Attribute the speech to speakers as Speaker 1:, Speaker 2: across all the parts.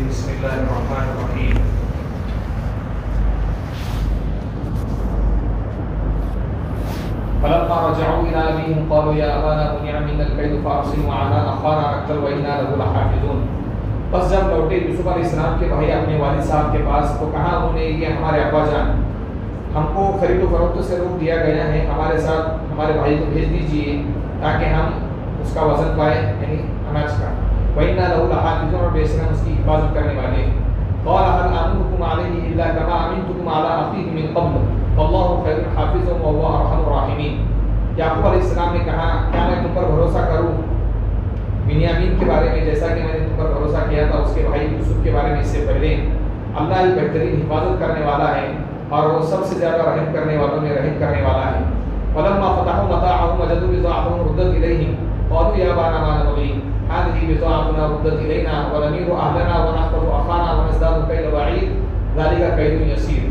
Speaker 1: بسم اللہ الرحمن الرحیم. فلما رجعوا إلى أبيهم قالوا يا أبانا منع منا الكيد فأرسل معنا أخانا نقتل وإنا له لحافظون. بس جب لوٹے یوسف علیہ السلام کے بھائی اپنے والد صاحب کے پاس تو کہا انہوں نے یہ ہمارے ابا جان ہم کو خرید و فروخت سے روک دیا گیا ہے، ہمارے ساتھ ہمارے بھائی کو بھیج دیجیے تاکہ ہم اس کا وزن پائیں، یعنی اناج کا. وَإِنَّا لَهُ لَحَافِظُونَ، اور بے شک ہم اس کی حفاظت کرنے والے ہیں. قَالَ هَلْ آمِنُكُمْ عَلَيْهِ إِلَّا كَمَا أَمِنْتُكُمْ عَلَىٰ أَخِيهِ مِنْ قَبْلُ فَاللَّهُ خَيْرٌ حَافِظًا وَهُوَ أَرْحَمُ الرَّاحِمِينَ. یعقوب علیہ السلام نے کہا کیا میں تم پر بھروسہ کروں بنیامین کے بارے میں جیسا کہ میں نے تم پر بھروسہ کیا تھا اس کے بھائی یوسف کے بارے میں اس سے پہلے؟ اللہ ہی بہترین حفاظت کرنے والا ہے اور وہ سب سے زیادہ رحم کرنے والوں میں رحم کرنے والا ہے. فَلَمَّا فَتَحُوا مَتَاعَهُمْ وَجَدُوا بِضَاعَتَهُمْ رُدَّتْ إِلَيْهِمْ قَالُوا يَا أَبَانَا مَا نَبْغِي هَٰذِهِ بِضَاعَتُنَا رُدَّتْ إِلَيْنَا وَنَمِيرُ أَهْلَنَا وَنَحْفَظُ أَخَانَا وَنَزْدَادُ كَيْلَ بَعِيرٍ ذَٰلِكَ كَيْلٌ يَسِيرٌ.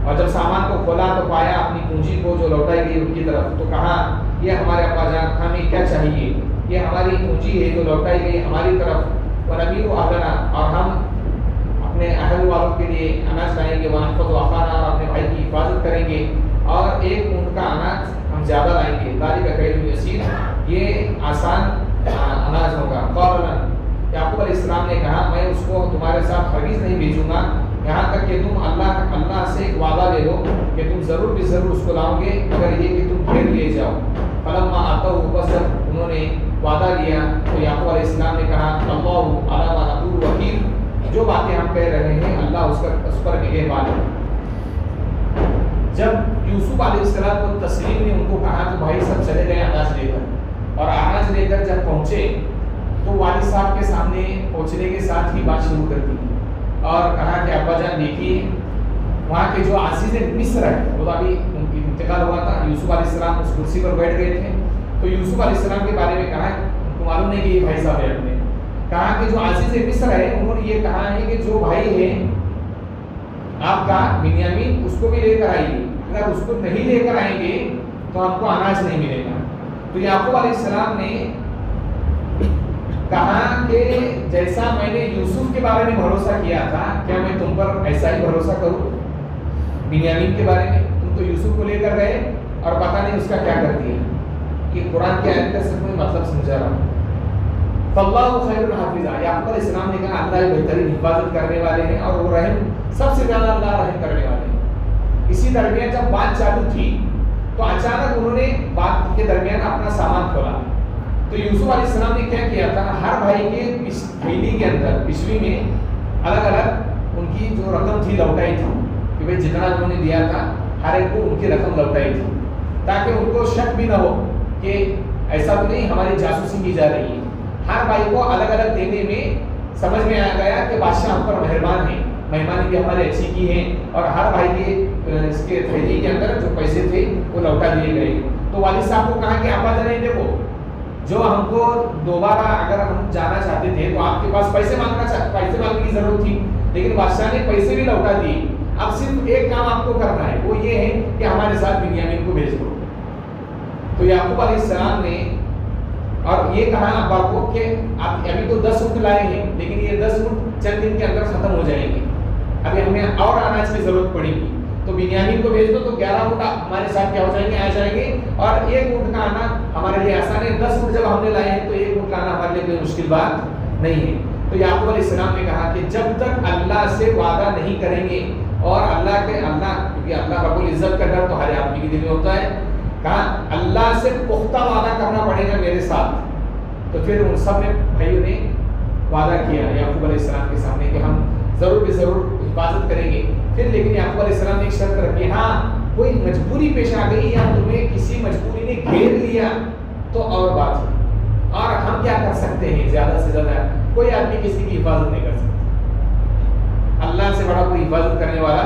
Speaker 1: اور جب سامان کو کھولا تو پایا اپنی پونجی کو جو لوٹائی گئی ان کی طرف، تو کہا یہ ہمارے ابا جان ہمیں کیا چاہیے، یہ ہماری پونجی ہے جو لوٹائی گئی ہماری طرف. وَنَمِيرُ أَهْلَنَا، اور ہم اپنے اہل والوں کے لیے اناج لائیں گے. وَنَحْفَظُ أَخَانَا، اور اپنے بھائی کی حفاظت کریں گے، اور ایک اونٹ کا اناج ہم زیادہ لائیں گے. ذَٰلِكَ كَيْلٌ يَسِيرٌ، یہ آسان اناج ہوگا. قَالَ یعقوب علیہ السلام نے کہا میں اس کو تمہارے ساتھ ہرگز نہیں بھیجوں گا یہاں تک کہ تم اللہ سے ایک وعدہ لے لو کہ تم ضرور بھی ضرور اس کو لاؤ گے مگر یہ کہ تم پھر لے جاؤ. فلما آتوا، بس جب انہوں نے وعدہ لیا تو یعقوب علیہ السلام نے کہا اللہ علی ما نقول وکیل، جو باتیں ہم کہہ رہے ہیں اللہ اس پر نگہبان ہے. جب یوسف علیہ السلام کو تسلیم نے ان کو کہا تو بھائی سب چلے گئے اناج لے کر، اور اناج لے کر جب پہنچے تو والد صاحب کے سامنے پہنچنے کے ساتھ ہی بات شروع کر دی اور کہا کہ ابا جان دیکھیے وہاں کے جو عزیز مصر ہے، وہ ابھی ان کی انتقال ہوا تھا، یوسف علیہ السلام اس کرسی پر بیٹھ گئے تھے، تو یوسف علیہ السلام کے بارے میں کہا ان کو معلوم نہیں کہ یہ بھائی صاحب ہے اپنے، کہا کہ جو عزیز مصر ہے انہوں نے یہ کہا ہے کہ جو بھائی ہے آپ کا بنیامین اس کو بھی لے کر آئیے، اگر اس کو نہیں لے کر آئیں گے تو آپ کو اناج نہیں ملے گا. تو یعقوب علیہ السلام نے کہا کہ جیسا میں نے یوسف کے بارے میں بھروسہ کیا تھا کیا میں تم پر ایسا ہی بھروسہ کروں بنیامین کے بارے میں؟ تم تو یوسف کو لے کر گئے اور پتہ نہیں اس کا کیا کر دیا. کہ قرآن کی آیت کا صرف میں مطلب سمجھا رہا ہوں. فاللہ خیر الحافظ، یعقوب علیہ السلام نے کہا اللہ بہترین حفاظت کرنے والے ہیں اور وہ رحم سب سے زیادہ اللہ رحم کرنے والے ہیں. اسی درمیان جب بات چالو تھی تو اچانک انہوں نے بات کے درمیان اپنا سامان کھولا. تو یوسف علیہ السلام نے کیا کیا تھا، ہر بھائی کے تھیلی کے اندر پشوی میں الگ الگ ان کی جو رقم تھی لوٹائی تھی کہ بھائی جتنا انہوں نے دیا تھا ہر ایک کو ان کی رقم لوٹائی تھی، تاکہ ان کو شک بھی نہ ہو کہ ایسا تو نہیں ہماری جاسوسی کی جا رہی ہے. ہر بھائی کو الگ الگ دینے میں سمجھ میں آ گیا کہ بادشاہ ہم پر مہربان ہے، مہمانی بھی ہمارے اچھی کی ہے، اور ہر بھائی کے اس کے تھیلی کے اندر جو پیسے تھے وہ لوٹا دیے گئے. تو والد صاحب کو کہا کہ ابا جان دیکھو جو ہم کو دوبارہ اگر ہم جانا چاہتے تھے تو آپ کے پاس پیسے مانگنے کی ضرورت تھی، لیکن بادشاہ نے پیسے بھی لوٹا دیے. اب صرف ایک کام آپ کو کرنا ہے، وہ یہ ہے کہ ہمارے ساتھ بنیامین کو بھیج دو. تو یعقوب علیہ السلام نے اور یہ کہا ابا کو کہ آپ ابھی تو 10 اونٹ لائے ہیں لیکن یہ 10 اونٹ چند دن کے اندر ختم ہو جائیں گے، ابھی ہمیں اور اناج کی ضرورت پڑے گی، تو بنیامین کو بھیج دو تو 11 اونٹ ہمارے ساتھ کیا ہو جائیں گے، آ جائیں گے، اور ایک اونٹ کا آنا ہمارے لیے آسان ہے. 10 اونٹ جب ہم نے لائے ہیں تو ایک اونٹ لانا ہمارے لیے کوئی مشکل بات نہیں ہے. تو یعقوب علیہ السلام نے کہا کہ جب تک اللہ سے وعدہ نہیں کریں گے اور کیونکہ اللہ رب العزت کا ڈر تو ہر آدمی کے دل میں ہوتا ہے، کہا اللہ سے پختہ وعدہ کرنا پڑے گا میرے ساتھ. تو پھر ان سب نے بھائیوں نے وعدہ کیا یعقوب علیہ السلام کے سامنے کہ ہم ضرور بھی ضرور حفاظت کریں گے. پھر لیکن یعقوب علیہ السلام نے ایک شرط رکھی، ہاں کوئی مجبوری پیش آ گئی یا تمہیں کسی مجبوری نے گھیر لیا تو اور بات ہے، اور ہم کیا کر سکتے ہیں، زیادہ سے زیادہ کوئی آدمی کسی کی حفاظت نہیں کر سکتا، اللہ سے بڑا کوئی حفاظت کرنے والا.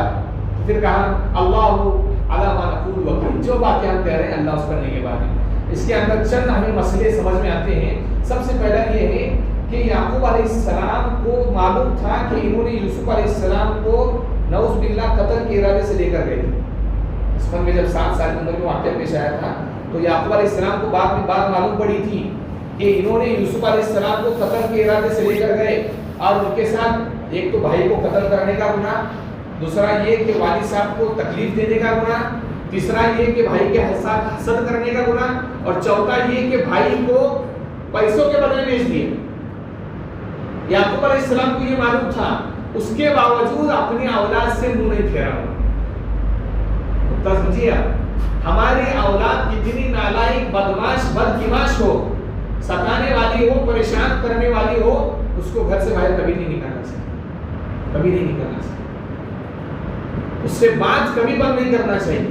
Speaker 1: پھر کہا اللہ علی ما نقول وکیل، جو باتیں ہم کہہ رہے ہیں اللہ اس پر نگہبان ہے. اس کے اندر چند ہمیں مسئلے سمجھ میں آتے ہیں. سب سے پہلا یہ ہے کہ یعقوب علیہ السلام کو معلوم تھا کہ انہوں نے یوسف علیہ السلام کو نعوذ باللہ قتل کے ارادے سے لے کر گئے تھے. بچپن میں جب 7 سال کی عمر میں واقعہ پیش آیا تھا تو یعقوب علیہ السلام کو بعد میں بات معلوم پڑی تھی کہ انہوں نے یوسف علیہ السلام کو قتل کے ارادے سے لے کر گئے اور ان کے ساتھ ایک تو بھائی کو قتل کرنے کا گناہ، دوسرا یہ کہ والد صاحب کو تکلیف دینے کا گناہ، تیسرا یہ کہ بھائی کے ساتھ حسد کرنے کا گناہ، اور چوتھا یہ کہ بھائی کو پیسوں کے بدلے بیچ دیے۔ یعقوب علیہ السلام کو یہ معلوم تھا، اس کے باوجود اپنی اولاد سے منہ نہیں پھیرا۔ سمجھیے ہماری اولاد کتنی نالائق، بدماش، بدقماش ہو، ستانے والی ہو، پریشان کرنے والی ہو، اس کو گھر سے باہر کبھی نہیں نکالنا چاہیے، کبھی نہیں نکالنا چاہیے، اس سے بات کبھی بند نہیں کرنا چاہیے۔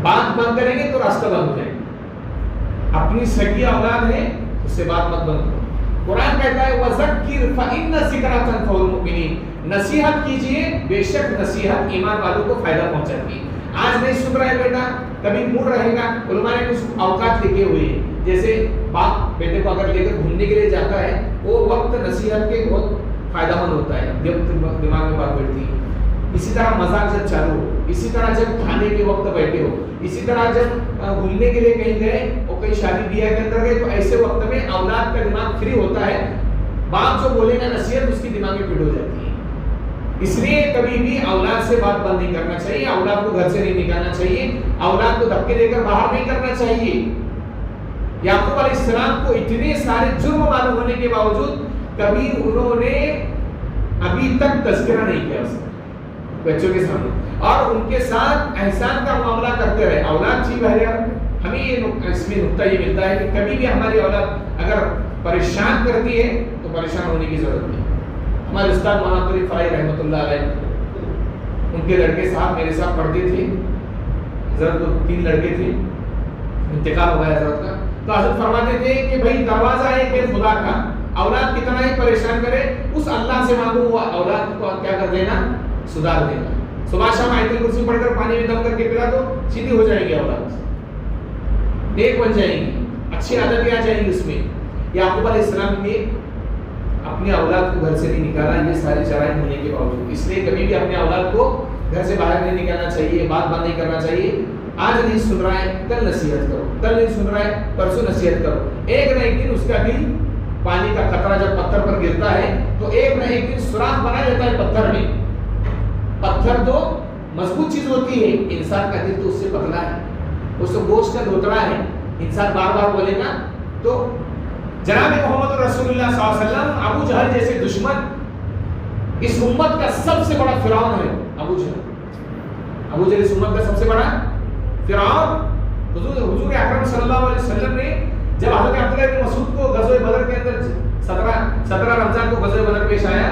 Speaker 1: بات بند کریں گے تو راستہ بند ہو جائے گا۔ اپنی سگی اولاد ہے، اس سے بات مت بند کرو۔ قرآن کہتا ہے وَذَكِّرْ فَإِنَّ الذِّكْرَىٰ تَنفَعُ الْمُؤْمِنِينَ، نصیحت کیجئے، بے شک نصیحت ایمان والوں کو فائدہ پہنچاتی ہے۔ آج نہیں سن رہا ہے بیٹا، کبھی موڈ رہے گا۔ علماء نے کچھ اوقات لکھے ہوئے ہیں، جیسے باپ بیٹے کو اگر لے کر گھومنے کے لیے جاتا ہے، وہ وقت نصیحت کے بہت فائدہ مند ہوتا ہے، جب دماغ میں بات بیٹھتی ہے۔ اسی طرح مذاق جب چالو ہو، اسی طرح جب کھانے کے وقت بیٹھے ہو، اسی طرح جب گھومنے کے لیے کہیں گئے اور کہیں شادی بیاہ کے اندر گئے، تو ایسے وقت میں اولاد کا دماغ فری ہوتا ہے، باپ جو بولے گا نصیحت اس کی دماغ میں فٹ ہو جاتی ہے۔ اس لیے کبھی بھی اولاد سے بات بند نہیں کرنا چاہیے، اولاد کو گھر سے نہیں نکالنا چاہیے، اولاد کو دھکے دے کر باہر نہیں کرنا چاہیے۔ یعقوب علیہ السلام کو اتنے سارے جرم معلوم ہونے کے باوجود کبھی انہوں نے ابھی تک تذکرہ نہیں کیا اس بچوں کے سامنے، اور ان کے ساتھ احسان کا معاملہ کرتے رہے۔ اولاد تھی بہرحال، ہمیں یہ اس میں نقطہ یہ ملتا ہے کہ کبھی بھی ہماری اولاد اگر پریشان کرتی ہے تو پریشان ہونے کی ضرورت نہیں۔ ہمارے استاد مولانا طریق فرائی رحمۃ اللہ علیہ، ان کے لڑکے صاحب میرے ساتھ پڑھتے تھے، حضرت کو 3 لڑکے تھے، انتقال ہو گیا حضرت کا، تو حضرت فرماتے تھے کہ بھائی دروازہ ہے کہ خدا کا، اولاد کتنا ہی پریشان کرے اس اللہ سے مانگو، وہ اولاد کو کیا کر دینا، سدھار دینا۔ صبح شام آیت الکرسی پڑھ کر پانی میں دم کر کے پلا تو سیدھی ہو جائے گی اولاد، نیک بن جائے گی، اچھی عادتیں آ جائیں گی اس میں۔ یعقوب علیہ السلام نے اپنی اولاد کو گھر سے نہیں نکالا، یہ سارے شرائط ہونے کے باوجود۔ اس لیے کبھی بھی اپنے اولاد کو گھر سے باہر نہیں نکالنا چاہیے، بات بند نہیں کرنا چاہیے۔ آج نہیں سن رہا ہے کل نصیحت کرو، کل نہیں سن رہا ہے پرسوں نصیحت کرو۔ ایک نہ ایک دن اس کا دل، پانی کا قطرہ جب پتھر پر گرتا ہے تو ایک نہ ایک دن سوراخ بنا دیتا ہے پتھر میں۔ پتھر تو مضبوط چیز ہوتی ہے، انسان کا دل تو اس سے پتلا ہے، اس سے گوشت کا دھوتڑا ہے، انسان بار بار بولے گا تو۔ جناب محمد رسول اللہ صلی اللہ علیہ وسلم، ابو جہل جیسے دشمن، اس امت کا سب سے بڑا فرعون ہے ابو جہل۔ ابو جہل اس امت کا سب سے بڑا فرعون۔ حضور اکرم صلی اللہ علیہ وسلم نے جب حضرت عبداللہ بن مسعود کو غزوہ بدر کے اندر 17 رمضان کو غزوہ بدر پیش آیا،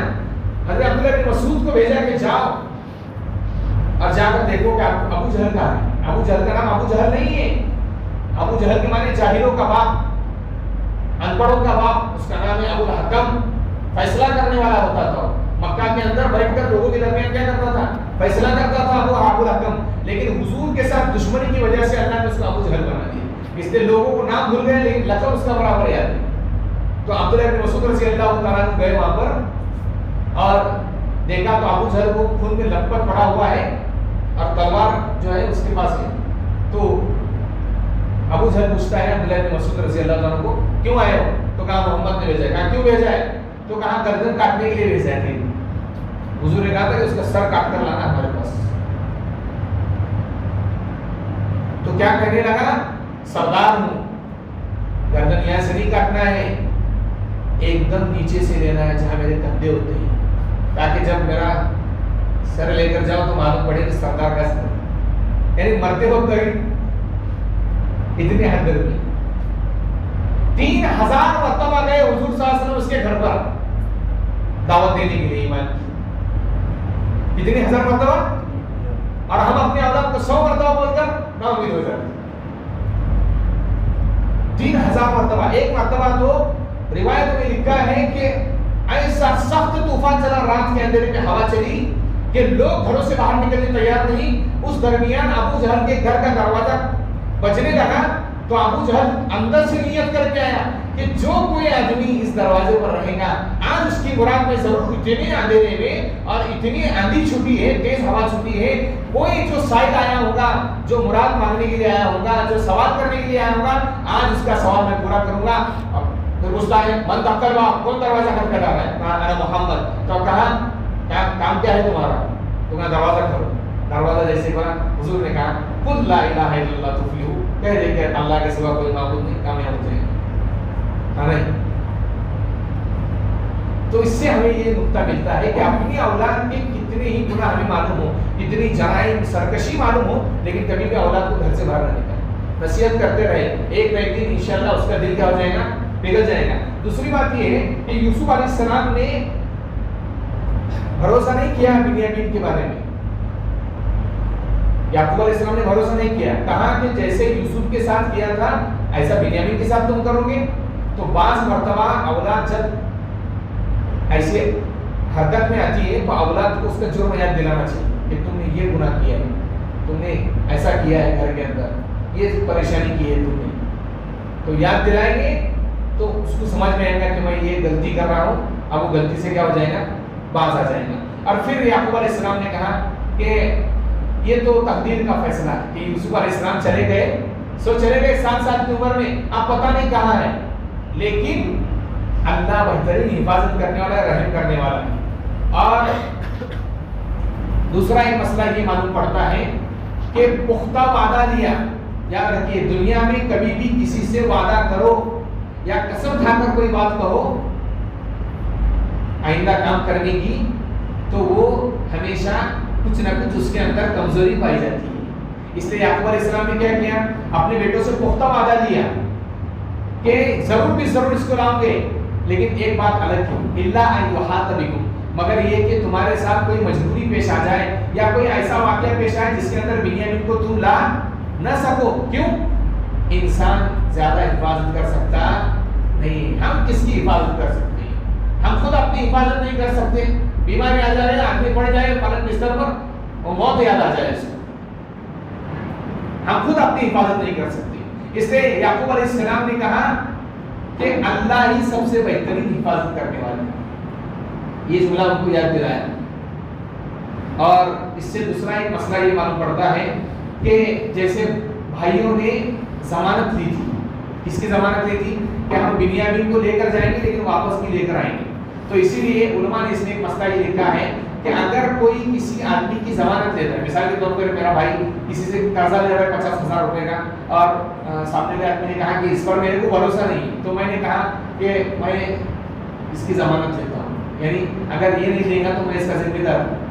Speaker 1: حضرت عبداللہ بن مسعود کو بھیجا کہ جاؤ اور جا کر دیکھو کہ ابو جہل کا ہے۔ ابو جہل کا نام ابو جہل نہیں ہے، ابو جہل کے معنی جاہلوں کا باپ، ان پڑھوں کا باپ، اس کا نام ہے ابو الحکم۔ فیصلہ کرنے والا ہوتا تھا، مکہ کے اندر بیٹھ کر لوگوں کے درمیان کیا کرتا تھا، فیصلہ کرتا تھا ابو الحکم۔ لیکن حضور کے ساتھ دشمنی کی وجہ سے اللہ نے اس کو ابو جہل بنا دیا، اس لیے لوگوں کو نام بھول گئے لیکن لقب اس کا برابر یاد ہے۔ تو عبداللہ بن مسعود رضی اللہ تعالیٰ عنہ گئے وہاں پر اور دیکھا تو ابو جہل کو خون میں لت پت پڑا ہوا ہے اور تلوار جو ہے اس کے پاس ہے۔ تو ابو جہل پوچھتا ہے عبداللہ بن مسعود رضی اللہ عنہ کو، کیوں آئے ہو؟ تو کہا محمد نے بھیجا ہے۔ کہا کیوں بھیجا ہے؟ تو کہا گردن کاٹنے کے لیے بھیجا ہے۔ حضور نے کہا تھا کہ اس کا سر کاٹ کر لانا ہمارے پاس۔ تو کیا کہنے لگا، سردار ہوں، گردن یہاں سے نہیں کاٹنا ہے، ایک دم نیچے سے لینا ہے جہاں میرے کندھے ہوتے ہیں، تاکہ جب میرا سر لے کر جاؤ تو معلوم پڑے کہ سردار کا سر، یعنی مرتے وقت اتنے حد میں 3000 مرتبہ گئے حضور صلی اللہ علیہ وسلم اس کے گھر پر دعوت دینے کے لیے ایمان کی، اتنے 1000 مرتبہ، اور ہم اپنے اولاد کو 100 مرتبہ بول کر نا امید ہو جاتے۔ 3000 مرتبہ، ایک مرتبہ تو روایت میں لکھا ہے کہ ایسا سخت طوفان چلا، رات کے اندھیرے میں ہوا چلی کہ لوگ گھروں سے باہر نکلنے تیار نہیں۔ اس درمیان ابو جہل کے گھر کا دروازہ بجنے لگا تو ابو جہل اندر سے نیت کر کے آیا کہ جو کوئی آدمی اس دروازے پر رہے گا آج اس کی مراد میں ضرور اتنے اندھیرے میں اور اتنی آندھی چھٹی ہے، تیز ہوا چھٹی ہے، کوئی جو سائل آیا ہوگا، جو مراد مانگنے کے لیے آیا ہوگا، جو سوال کرنے کے لیے آیا ہوگا، آج اس کا سوال میں پورا کروں گا۔ پھر پوچھتا ہے من دخل الباب، کون دروازہ کھٹکھٹا رہا ہے؟ کہا انا محمد. تو کہا کیا کام کیا ہے تمہارا؟ تو کہا دروازہ کھولو. دروازہ جیسے کھولا حضور نے کہا قل لا الہ الا اللہ تفلحوا، کہہ دے کہ اللہ کے سوا کوئی معبود نہیں، کامیاب ہو جائے گا. نہیں تو اس سے ہمیں یہ نقطہ ملتا ہے کہ اپنی اولاد کے کتنے ہی گناہ ہمیں معلوم ہو، کتنی جرائم سرکشی معلوم ہو، لیکن کبھی بھی اولاد کو گھر سے باہر نہ نکالیں، نصیحت کرتے رہے. ایک نہ ایک دن انشاءاللہ اس کا دل کیا ہو جائے گا؟ پگھل جائے گا. دوسری بات یہ ہے کہ یوسف علیہ السلام نے بھروسہ نہیں کیا بنیامین کے بارے میں. یعقوب علیہ السلام نے بھروسہ نہیں کیا، کہا کہ جیسے یوسف کے ساتھ کیا تھا ایسا بنیامین کے ساتھ تم کرو گے. تو بعض مرتبہ اولاد جب ایسے حرکت میں آتی ہے تو اولاد کو اس کا جرم یاد دلانا چاہیے کہ تم نے یہ گناہ کیا ہے، تم نے ایسا کیا ہے گھر کے اندر، یہ پریشانی کی ہے تم نے. تو یاد دلائیں گے تو اس کو سمجھ میں آئے گا کہ میں یہ غلطی کر رہا ہوں. اب وہ غلطی سے کیا ہو جائے گا؟ باز آ جائے گا. اور پھر یعقوب علیہ السلام نے کہا کہ یہ تو تقدیر کا فیصلہ ہے کہ یوسف علیہ السلام چلے گئے، چلے گئے 7 سال کی عمر میں، اب پتہ نہیں کہاں ہے، لیکن اللہ بہترین حفاظت کرنے والا ہے، رحم کرنے والا ہے. اور دوسرا ایک مسئلہ یہ معلوم پڑتا ہے کہ پختہ وعدہ لیا. یاد رکھیے دنیا میں کبھی بھی کسی سے وعدہ کرو یا قسم کھا کر کوئی بات کہو آئندہ کام کرنے کی، تو وہ ہمیشہ کچھ نہ کچھ اس کے اندر کمزوری پائی جاتی ہے. اس لیے یعقوب علیہ السلام نے کیا کیا؟ اپنے بیٹوں سے پختہ وعدہ لیا کہ ضرور بھی ضرور اس کو لاؤں گے، لیکن ایک بات الگ کی، اللہ ان یحاط بکم، مگر یہ کہ تمہارے ساتھ کوئی مجبوری پیش آ جائے یا کوئی ایسا واقعہ پیش آئے جس کے اندر بنیامین کو تم لا نہ سکو. کیوں؟ انسان زیادہ حفاظت کر سکتا نہیں. ہم کس کی حفاظت کر سکتے ہیں؟ ہم خود اپنی حفاظت نہیں کر سکتے. بیماری آ جائے، آدمی پڑ جائے پلنگ بستر پر، اور موت یاد آ جائے اس کو، ہم خود اپنی حفاظت نہیں کر سکتے. اس لیے یعقوب علیہ السلام نے کہا کہ اللہ ہی سب سے بہترین حفاظت کرنے والا ہے. یہ جملہ ان کو یاد دلایا. اور اس سے دوسرا ایک مسئلہ یہ معلوم پڑتا ہے کہ جیسے بھائیوں نے ضمانت لی تھی، اس کی ضمانت لی تھی کہ ہم بنیامین کو لے کر جائیں گے لیکن واپس نہیں لے کر آئیں گے. تو اسی لیے علماء نے اس میں ایک مسئلہ یہ لکھا ہے کہ اگر کوئی کسی آدمی کی ضمانت لیتا ہے، مثال کے طور پر میرا بھائی کسی سے قرضہ لے رہا ہے 50,000 روپے کا، اور سامنے والے آدمی نے کہا کہ اس پر میرے کو بھروسہ نہیں، تو میں نے کہا کہ میں اس کی ضمانت لیتا ہوں، یعنی اگر یہ نہیں دے گا تو میں اس کا ذمہ دار ہوں.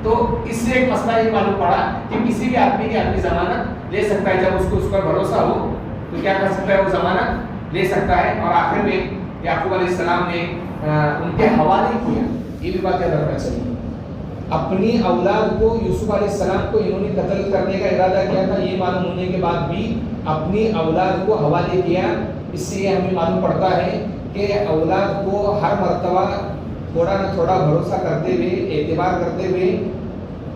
Speaker 1: تو اس سے ایک مسئلہ یہ معلوم پڑا کہ کسی بھی آدمی کی آدمی ضمانت لے سکتا ہے جب اس پر بھروسہ ہو تو کیا کر سکتا ہے؟ وہ ضمانت لے سکتا ہے. اور آخر میں یعقوب علیہ السلام نے ان کے حوالے کیا. یہ بھی بات یاد رکھنا چاہیے. اپنی اولاد کو یوسف علیہ السلام کو انہوں نے قتل کرنے کا ارادہ کیا تھا، یہ معلوم ہونے کے بعد بھی اپنی اولاد کو حوالے کیا. اس سے یہ ہمیں معلوم پڑتا ہے کہ اولاد کو ہر مرتبہ تھوڑا نہ تھوڑا بھروسہ کرتے ہوئے، اعتبار کرتے ہوئے،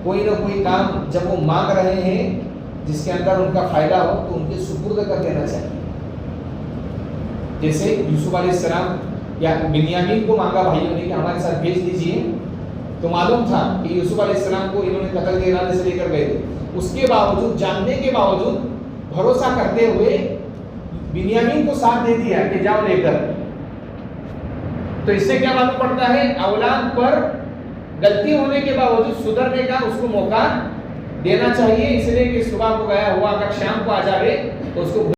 Speaker 1: کوئی نہ کوئی کام جب وہ مانگ رہے ہیں جس کے اندر ان کا فائدہ ہو تو ان کے سپرد کر دینا چاہیے. جیسے یوسف علیہ السلام یا بنیامین کو مانگا بھائیوں نے کہ ہمارے ساتھ بھیج دیجیے، تو معلوم تھا کہ یوسف علیہ السلام کو انہوں نے قتل کے ارادے سے لے کر گئے تھے. اس کے باوجود، جاننے کے باوجود، بھروسہ کرتے ہوئے بنیامین کو ساتھ دے دیا کہ جاؤ لے کر. تو اس سے کیا معلوم پڑتا ہے؟ اولاد پر غلطی ہونے کے باوجود سدھرنے کا اس کو موقع دینا چاہیے. اس لیے کہ صبح کو گیا ہوا اگر شام کو آ جائے تو اس کو